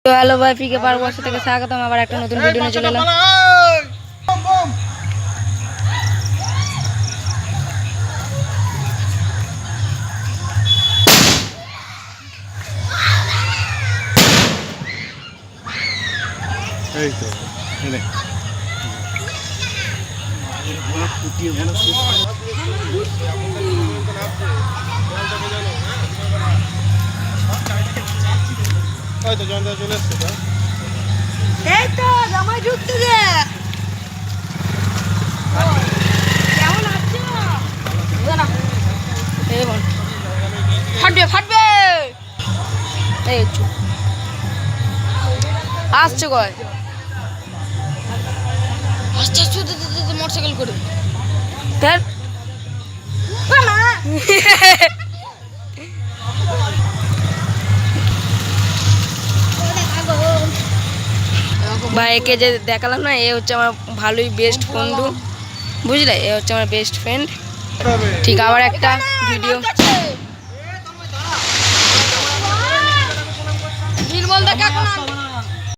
তো হ্যালো ভাই, পিকে পার বর্ষ থেকে স্বাগতম। আবার একটা নতুন ভিডিও নিয়ে চলে এলাম। এই তো এনে ফুটিয়ে বলা হয়তো জনতা চলে এসছে তো এই তো জামাই ঢুকতে দে। কেমন আছো? না এই বল ফাটবে ফাটবে। এই চুপ আসছে কয় আচ্ছা মোটরসাইকেল করে তার ভাই একে যে দেখালাম না, এ হচ্ছে আমার ভালোই বেস্ট বন্ধু, বুঝলে? এ হচ্ছে আমার বেস্ট ফ্রেন্ড। ঠিক আবার একটা ভিডিও বল দেখা